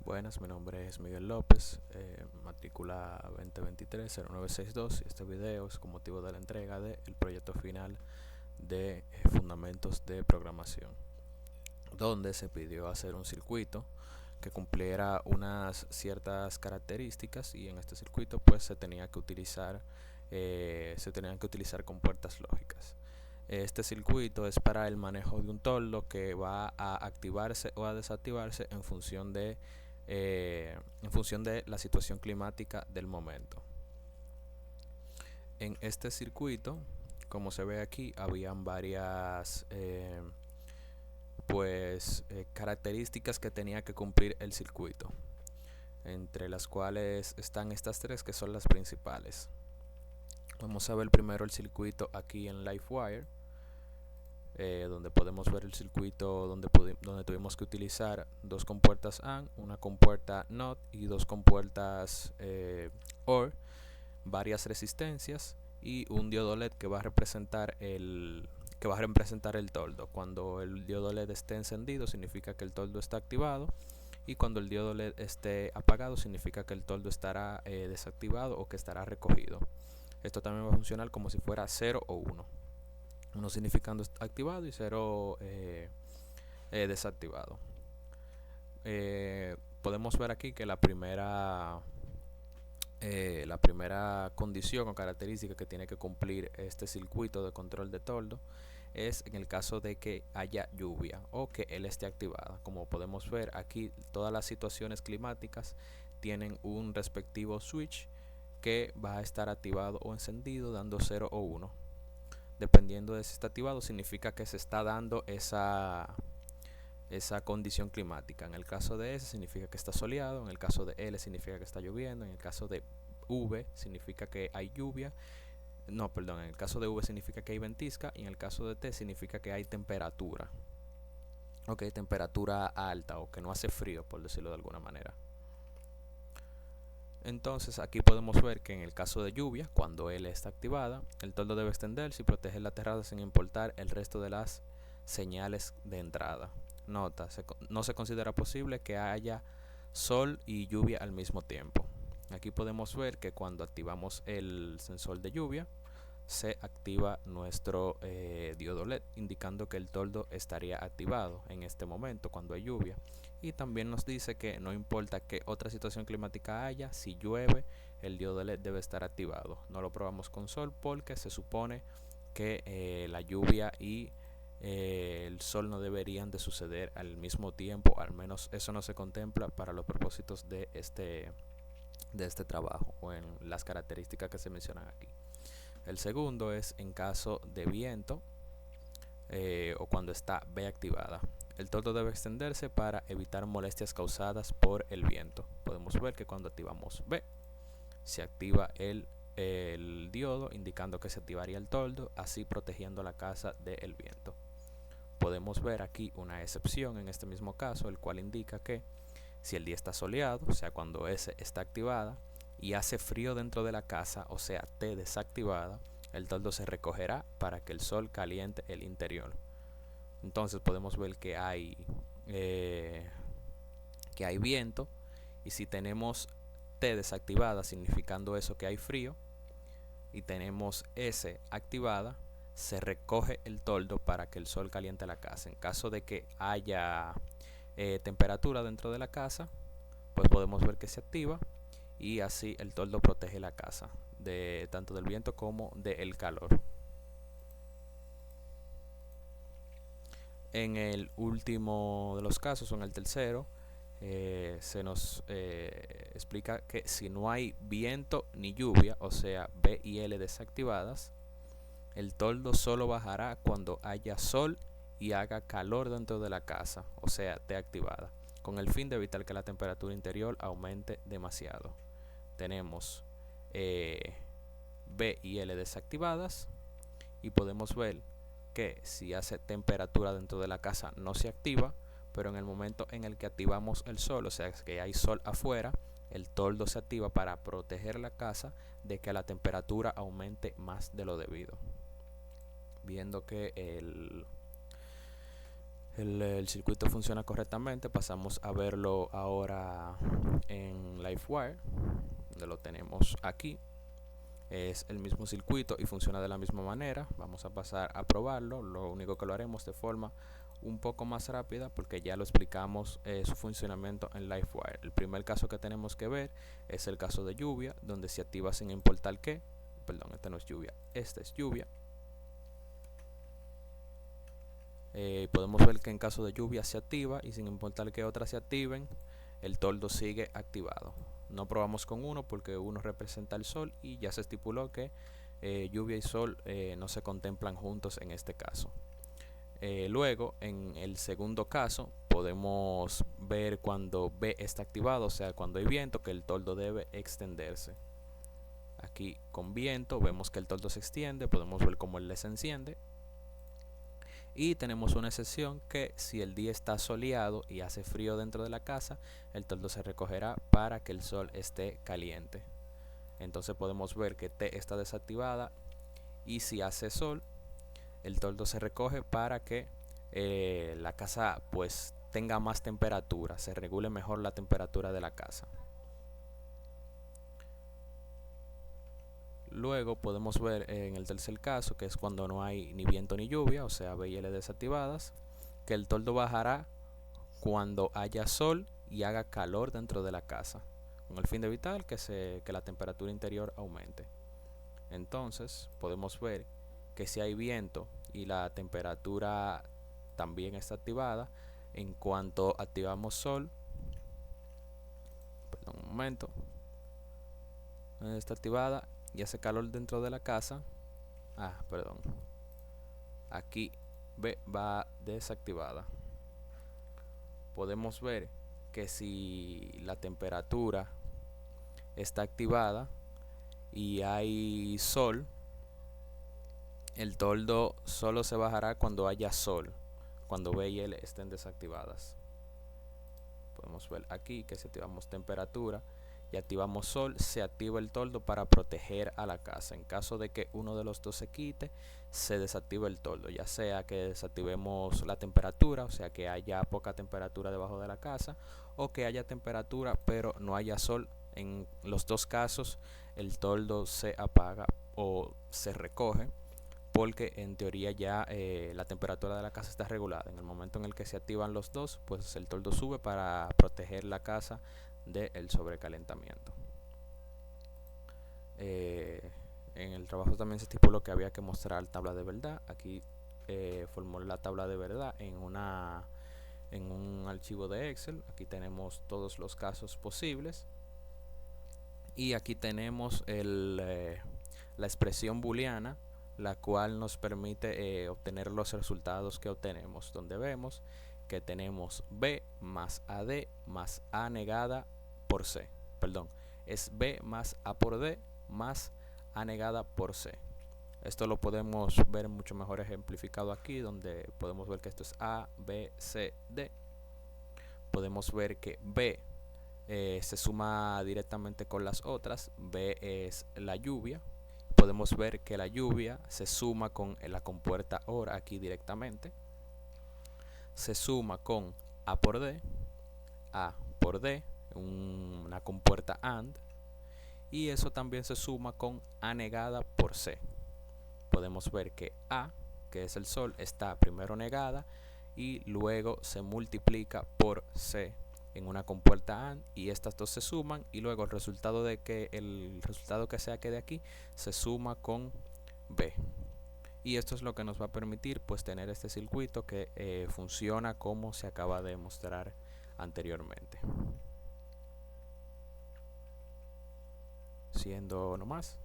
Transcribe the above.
Buenas, mi nombre es Miguel López, matrícula 2023-0962 y este video es con motivo de la entrega del proyecto final de Fundamentos de Programación, donde se pidió hacer un circuito que cumpliera unas ciertas características y en este circuito pues se tenían que utilizar compuertas lógicas. Este circuito es para el manejo de un toldo que va a activarse o a desactivarse en función de la situación climática del momento. En este circuito, como se ve aquí, habían varias características que tenía que cumplir el circuito, entre las cuales están estas tres que son las principales. Vamos a ver primero el circuito aquí en LiveWire, donde podemos ver el circuito donde tuvimos que utilizar dos compuertas AND, una compuerta NOT y dos compuertas OR, varias resistencias y un diodo LED que va a representar el toldo. Cuando el diodo LED esté encendido significa que el toldo está activado, y cuando el diodo LED esté apagado significa que el toldo estará desactivado o que estará recogido. Esto también va a funcionar como si fuera 0 o 1. 1 significando activado y 0 desactivado. Podemos ver aquí que la primera condición o característica que tiene que cumplir este circuito de control de toldo es en el caso de que haya lluvia o que él esté activada. Como podemos ver aquí, todas las situaciones climáticas tienen un respectivo switch que va a estar activado o encendido dando 0 o 1. Dependiendo de si está activado significa que se está dando esa condición climática. En el caso de S significa que está soleado, en el caso de L significa que está lloviendo, en el caso de V significa que hay lluvia, en el caso de V significa que hay ventisca, y en el caso de T significa que hay temperatura. Temperatura alta o que no hace frío, por decirlo de alguna manera. Entonces aquí podemos ver que en el caso de lluvia, cuando L está activada, el toldo debe extenderse y proteger la terraza sin importar el resto de las señales de entrada. Nota, no se considera posible que haya sol y lluvia al mismo tiempo. Aquí podemos ver que cuando activamos el sensor de lluvia, se activa nuestro diodo LED, indicando que el toldo estaría activado en este momento cuando hay lluvia. Y también nos dice que no importa qué otra situación climática haya, si llueve, el diodo LED debe estar activado. No lo probamos con sol porque se supone que la lluvia y el sol no deberían de suceder al mismo tiempo, al menos eso no se contempla para los propósitos de este trabajo o en las características que se mencionan aquí. El segundo es en caso de viento o cuando está B activada. El toldo debe extenderse para evitar molestias causadas por el viento. Podemos ver que cuando activamos B, se activa el diodo, indicando que se activaría el toldo, así protegiendo la casa del viento. Podemos ver aquí una excepción en este mismo caso, el cual indica que si el día está soleado, o sea cuando S está activada, y hace frío dentro de la casa, o sea T desactivada, el toldo se recogerá para que el sol caliente el interior. Entonces podemos ver que hay viento, y si tenemos T desactivada significando eso que hay frío, y tenemos S activada, se recoge el toldo para que el sol caliente la casa. En caso de que haya temperatura dentro de la casa, pues podemos ver que se activa, y así el toldo protege la casa tanto del viento como del calor. En el último de los casos, o en el tercero, se nos explica que si no hay viento ni lluvia, o sea B y L desactivadas, el toldo solo bajará cuando haya sol y haga calor dentro de la casa, o sea T activada, con el fin de evitar que la temperatura interior aumente demasiado. Tenemos B y L desactivadas, y podemos ver que si hace temperatura dentro de la casa no se activa, pero en el momento en el que activamos el sol, o sea que hay sol afuera, el toldo se activa para proteger la casa de que la temperatura aumente más de lo debido. Viendo que el circuito funciona correctamente. Pasamos a verlo ahora en LiveWire, donde lo tenemos aquí. Es el mismo circuito y funciona de la misma manera. Vamos a pasar a probarlo. Lo único que lo haremos de forma un poco más rápida porque ya lo explicamos su funcionamiento en LiveWire. El primer caso que tenemos que ver es el caso de lluvia, donde se activa sin importar qué. Perdón, este no es lluvia, esta es lluvia. Podemos ver que en caso de lluvia se activa y sin importar que otras se activen, el toldo sigue activado. No probamos con uno porque uno representa el sol y ya se estipuló que lluvia y sol no se contemplan juntos en este caso. Luego, en el segundo caso, podemos ver cuando B está activado, o sea, cuando hay viento, que el toldo debe extenderse. Aquí con viento vemos que el toldo se extiende, podemos ver cómo él se enciende. Y tenemos una excepción que si el día está soleado y hace frío dentro de la casa, el toldo se recogerá para que el sol esté caliente. Entonces podemos ver que T está desactivada y si hace sol, el toldo se recoge para que la casa pues tenga más temperatura, se regule mejor la temperatura de la casa. Luego podemos ver en el tercer caso, que es cuando no hay ni viento ni lluvia, o sea, B y L desactivadas, que el toldo bajará cuando haya sol y haga calor dentro de la casa, con el fin de evitar que la temperatura interior aumente. Entonces podemos ver que si hay viento y la temperatura también está activada, en cuanto activamos sol, perdón un momento, está activada y hace calor dentro de la casa, aquí B va desactivada. Podemos ver que si la temperatura está activada y hay sol, el toldo solo se bajará cuando haya sol, cuando B y L estén desactivadas. Podemos ver aquí que si activamos temperatura y activamos sol, se activa el toldo para proteger a la casa. En caso de que uno de los dos se quite, se desactiva el toldo, ya sea que desactivemos la temperatura, o sea que haya poca temperatura debajo de la casa, o que haya temperatura pero no haya sol. En los dos casos el toldo se apaga o se recoge, porque en teoría ya la temperatura de la casa está regulada. En el momento en el que se activan los dos, pues el toldo sube para proteger la casa del sobrecalentamiento. En el trabajo también se estipuló que había que mostrar tabla de verdad. Aquí formó la tabla de verdad en un archivo de Excel. Aquí tenemos todos los casos posibles y aquí tenemos la expresión booleana, la cual nos permite obtener los resultados que obtenemos, donde vemos que tenemos B más AD más A negada por C. Perdón, es B más A por D más A negada por C. Esto lo podemos ver mucho mejor ejemplificado aquí, donde podemos ver que esto es A, B, C, D. Podemos ver que B se suma directamente con las otras. B es la lluvia. Podemos ver que la lluvia se suma con la compuerta OR aquí directamente. Se suma con A por D, una compuerta AND, y eso también se suma con A negada por C. Podemos ver que A, que es el sol, está primero negada y luego se multiplica por C en una compuerta AND, y estas dos se suman y luego el resultado que sea que de aquí se suma con B. Y esto es lo que nos va a permitir pues tener este circuito que funciona como se acaba de mostrar anteriormente. Siendo no más.